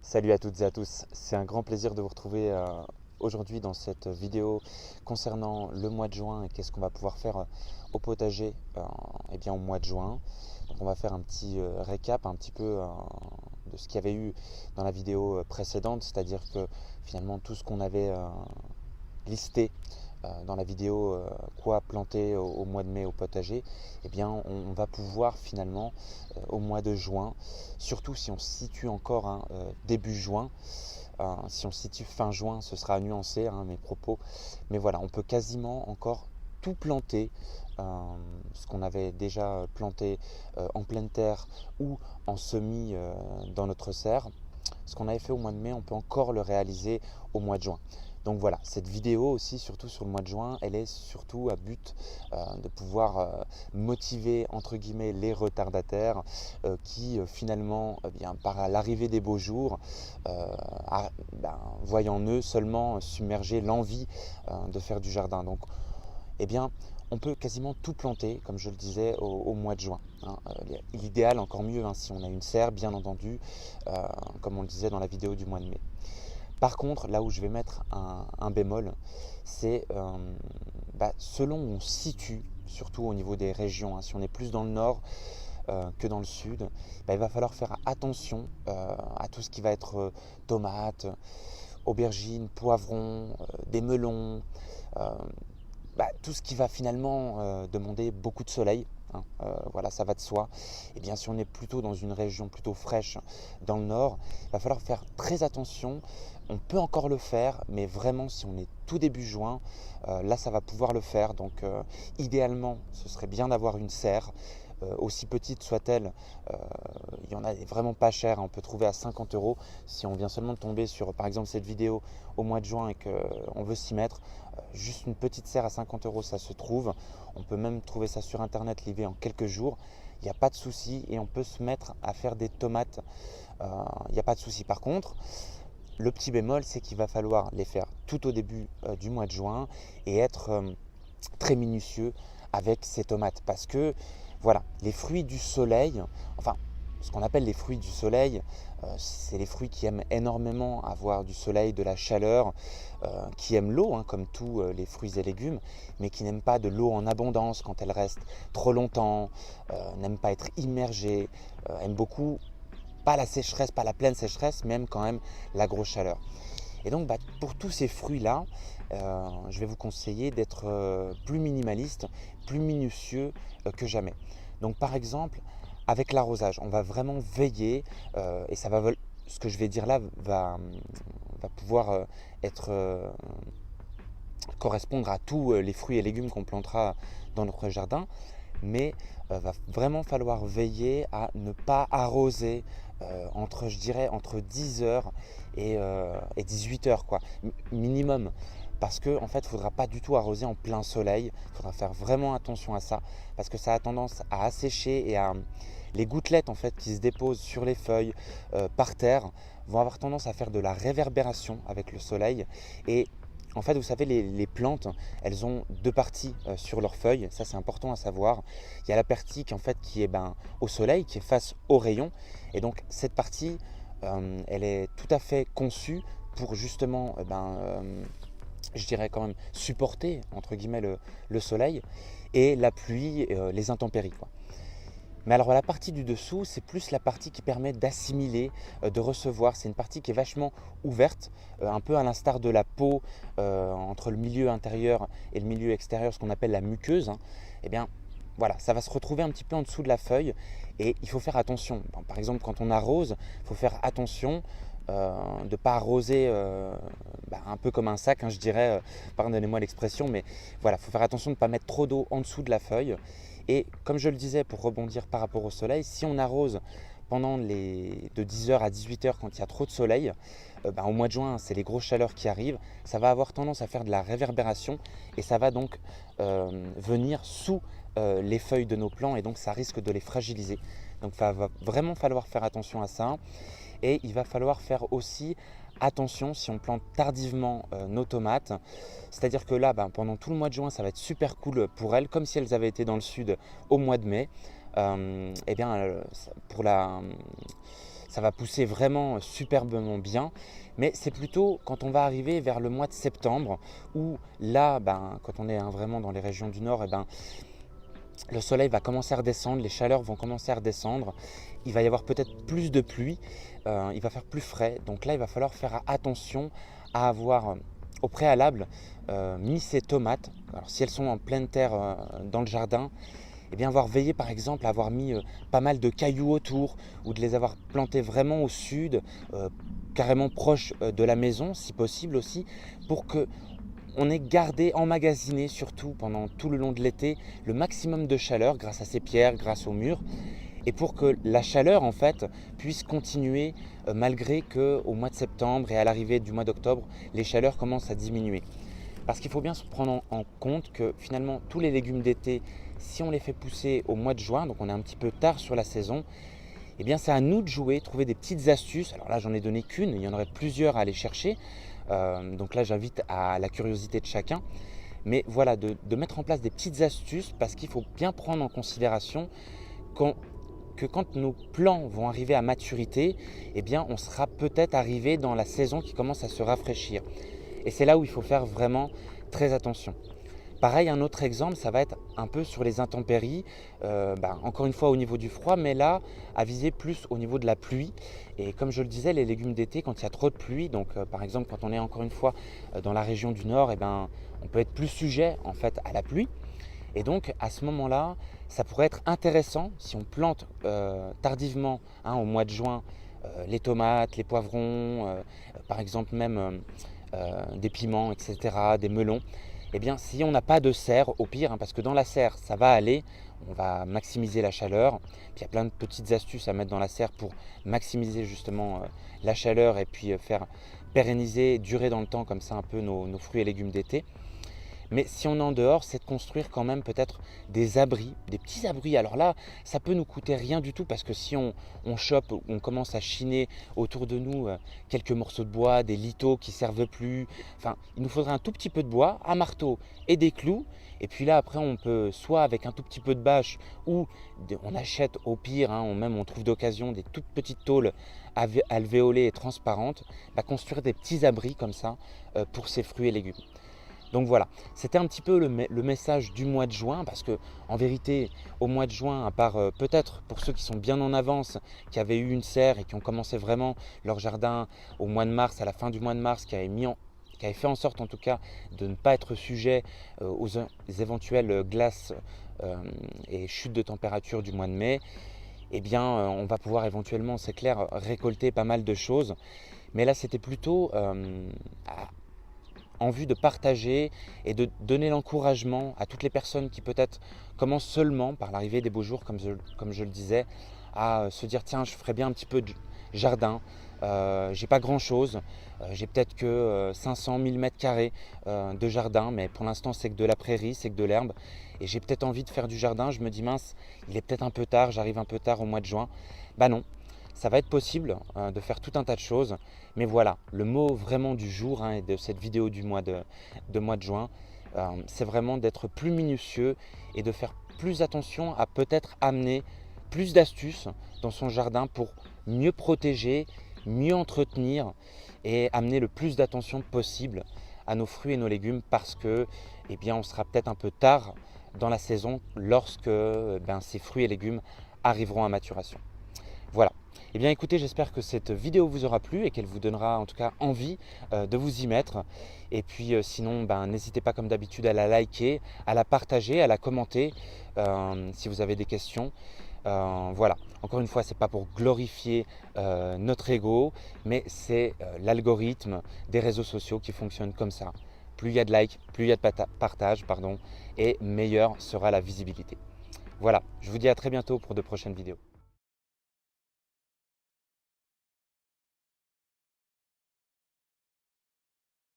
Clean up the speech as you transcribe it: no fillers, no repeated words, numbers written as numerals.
Salut à toutes et à tous, c'est un grand plaisir de vous retrouver aujourd'hui dans cette vidéo concernant le mois de juin et qu'est-ce qu'on va pouvoir faire au potager eh bien, au mois de juin. Donc on va faire un petit récap un petit peu de ce qu'il y avait eu dans la vidéo précédente, c'est-à-dire que finalement tout ce qu'on avait listé dans la vidéo quoi planter au mois de mai au potager, eh bien on va pouvoir finalement au mois de juin, surtout si on se situe encore début juin. Si on se situe fin juin, ce sera à nuancer mes propos, mais voilà, on peut quasiment encore tout planter, ce qu'on avait déjà planté en pleine terre ou en semis dans notre serre. Ce qu'on avait fait au mois de mai, on peut encore le réaliser au mois de juin. Donc voilà, cette vidéo aussi, surtout sur le mois de juin, elle est surtout à but de pouvoir motiver entre guillemets les retardataires qui finalement, bien, par l'arrivée des beaux jours, voyant en eux seulement submerger l'envie de faire du jardin. Donc eh bien, on peut quasiment tout planter, comme je le disais, au mois de juin. L'idéal, encore mieux, si on a une serre, bien entendu, comme on le disait dans la vidéo du mois de mai. Par contre, là où je vais mettre un bémol, c'est selon où on se situe, surtout au niveau des régions. Si on est plus dans le nord que dans le sud, il va falloir faire attention à tout ce qui va être tomates, aubergines, poivrons, des melons, euh, tout ce qui va finalement demander beaucoup de soleil. Voilà, ça va de soi. Et bien si on est plutôt dans une région plutôt fraîche dans le nord, il va falloir faire très attention. On peut encore le faire, mais vraiment si on est tout début juin, là ça va pouvoir le faire. Donc idéalement, ce serait bien d'avoir une serre. Aussi petite soit-elle, il y en a des vraiment pas chères, on peut trouver à 50 euros. Si on vient seulement de tomber sur par exemple cette vidéo au mois de juin et qu'on veut s'y mettre, juste une petite serre à 50 euros, ça se trouve. On peut même trouver ça sur internet livré en quelques jours. Il n'y a pas de souci et on peut se mettre à faire des tomates. Il n'y a pas de souci. Par contre, le petit bémol, c'est qu'il va falloir les faire tout au début du mois de juin et être très minutieux avec ces tomates parce que voilà, les fruits du soleil, enfin ce qu'on appelle les fruits du soleil, c'est les fruits qui aiment énormément avoir du soleil, de la chaleur, qui aiment l'eau, comme tous les fruits et légumes, mais qui n'aiment pas de l'eau en abondance quand elle reste trop longtemps, n'aiment pas être immergés, aiment beaucoup, pas la sécheresse, pas la pleine sécheresse, mais aiment quand même la grosse chaleur. Et donc pour tous ces fruits-là, je vais vous conseiller d'être plus minimaliste, plus minutieux que jamais. Donc par exemple, avec l'arrosage, on va vraiment veiller, et ce que je vais dire là va pouvoir être correspondre à tous les fruits et légumes qu'on plantera dans notre jardin, mais va vraiment falloir veiller à ne pas arroser je dirais, entre 10h et 18h, quoi, minimum. Parce qu'en fait, il ne faudra pas du tout arroser en plein soleil. Il faudra faire vraiment attention à ça, parce que ça a tendance à assécher et à les gouttelettes en fait qui se déposent sur les feuilles par terre vont avoir tendance à faire de la réverbération avec le soleil. Et en fait, vous savez, les plantes, elles ont deux parties sur leurs feuilles. Ça, c'est important à savoir. Il y a la partie qui est au soleil, qui est face aux rayons. Et donc, cette partie, elle est tout à fait conçue pour justement, je dirais quand même, supporter, entre guillemets, le soleil et la pluie, les intempéries, quoi. Mais alors la partie du dessous, c'est plus la partie qui permet d'assimiler, de recevoir. C'est une partie qui est vachement ouverte, un peu à l'instar de la peau entre le milieu intérieur et le milieu extérieur, ce qu'on appelle la muqueuse. Eh bien voilà, ça va se retrouver un petit peu en dessous de la feuille et il faut faire attention. Par exemple, quand on arrose, il faut faire attention de ne pas arroser un peu comme un sac, je dirais, pardonnez-moi l'expression, mais voilà, il faut faire attention de ne pas mettre trop d'eau en dessous de la feuille. Et comme je le disais, pour rebondir par rapport au soleil, si on arrose de 10h à 18h quand il y a trop de soleil, au mois de juin, c'est les grosses chaleurs qui arrivent, ça va avoir tendance à faire de la réverbération et ça va donc venir sous les feuilles de nos plants et donc ça risque de les fragiliser. Donc il va vraiment falloir faire attention à ça et il va falloir faire aussi attention si on plante tardivement nos tomates. C'est-à-dire que là, pendant tout le mois de juin, ça va être super cool pour elles, comme si elles avaient été dans le sud au mois de mai. Eh bien, ça va pousser vraiment superbement bien. Mais c'est plutôt quand on va arriver vers le mois de septembre où là, quand on est vraiment dans les régions du nord, le soleil va commencer à redescendre, les chaleurs vont commencer à redescendre, il va y avoir peut-être plus de pluie, il va faire plus frais. Donc là, il va falloir faire attention à avoir au préalable mis ces tomates. Alors si elles sont en pleine terre dans le jardin, eh bien avoir veillé par exemple à avoir mis pas mal de cailloux autour ou de les avoir plantées vraiment au sud, carrément proche de la maison si possible aussi, pour que on ait gardé, emmagasiné surtout pendant tout le long de l'été le maximum de chaleur grâce à ces pierres, grâce aux murs, et pour que la chaleur en fait puisse continuer malgré qu'au mois de septembre et à l'arrivée du mois d'octobre, les chaleurs commencent à diminuer. Parce qu'il faut bien se prendre en compte que finalement tous les légumes d'été, si on les fait pousser au mois de juin, donc on est un petit peu tard sur la saison, eh bien c'est à nous de jouer, trouver des petites astuces. Alors là j'en ai donné qu'une, il y en aurait plusieurs à aller chercher. Donc là j'invite à la curiosité de chacun. Mais voilà, de mettre en place des petites astuces parce qu'il faut bien prendre en considération que quand nos plants vont arriver à maturité, eh bien on sera peut-être arrivé dans la saison qui commence à se rafraîchir. Et c'est là où il faut faire vraiment très attention. Pareil, un autre exemple, ça va être un peu sur les intempéries, encore une fois au niveau du froid, mais là, à viser plus au niveau de la pluie. Et comme je le disais, les légumes d'été, quand il y a trop de pluie, donc par exemple quand on est encore une fois dans la région du nord, on peut être plus sujet en fait à la pluie. Et donc à ce moment-là, ça pourrait être intéressant si on plante tardivement au mois de juin les tomates, les poivrons, par exemple même des piments, etc., des melons. Eh bien, si on n'a pas de serre, au pire, parce que dans la serre, ça va aller, on va maximiser la chaleur. Puis il y a plein de petites astuces à mettre dans la serre pour maximiser justement la chaleur et puis faire pérenniser, durer dans le temps comme ça un peu nos fruits et légumes d'été. Mais si on est en dehors, c'est de construire quand même peut-être des abris, des petits abris. Alors là, ça peut nous coûter rien du tout parce que si on chope, on commence à chiner autour de nous quelques morceaux de bois, des liteaux qui ne servent plus. Enfin, il nous faudrait un tout petit peu de bois, un marteau et des clous. Et puis là, après, on peut soit avec un tout petit peu de bâche ou on achète au pire, on trouve d'occasion des toutes petites tôles alvéolées et transparentes, construire des petits abris comme ça pour ces fruits et légumes. Donc voilà, c'était un petit peu le message du mois de juin parce que en vérité, au mois de juin, à part peut-être pour ceux qui sont bien en avance, qui avaient eu une serre et qui ont commencé vraiment leur jardin au mois de mars, à la fin du mois de mars, qui avaient fait en sorte en tout cas de ne pas être sujet aux éventuelles glaces et chutes de température du mois de mai, eh bien on va pouvoir éventuellement, c'est clair, récolter pas mal de choses. Mais là, c'était plutôt en vue de partager et de donner l'encouragement à toutes les personnes qui peut-être commencent seulement par l'arrivée des beaux jours, comme je le disais, à se dire tiens, je ferais bien un petit peu de jardin, j'ai pas grand chose, j'ai peut-être que 500 000 mètres carrés de jardin, mais pour l'instant c'est que de la prairie, c'est que de l'herbe, et j'ai peut-être envie de faire du jardin, je me dis mince, il est peut-être un peu tard, j'arrive un peu tard au mois de juin. Non, ça va être possible de faire tout un tas de choses, mais voilà, le mot vraiment du jour et de cette vidéo du mois de juin, c'est vraiment d'être plus minutieux et de faire plus attention à peut-être amener plus d'astuces dans son jardin pour mieux protéger, mieux entretenir et amener le plus d'attention possible à nos fruits et nos légumes parce que on sera peut-être un peu tard dans la saison lorsque ces fruits et légumes arriveront à maturation. Voilà. Eh bien écoutez, j'espère que cette vidéo vous aura plu et qu'elle vous donnera en tout cas envie de vous y mettre. Et puis sinon, n'hésitez pas comme d'habitude à la liker, à la partager, à la commenter si vous avez des questions. Voilà, encore une fois, ce n'est pas pour glorifier notre ego, mais c'est l'algorithme des réseaux sociaux qui fonctionne comme ça. Plus il y a de likes, plus il y a de partage, et meilleure sera la visibilité. Voilà, je vous dis à très bientôt pour de prochaines vidéos.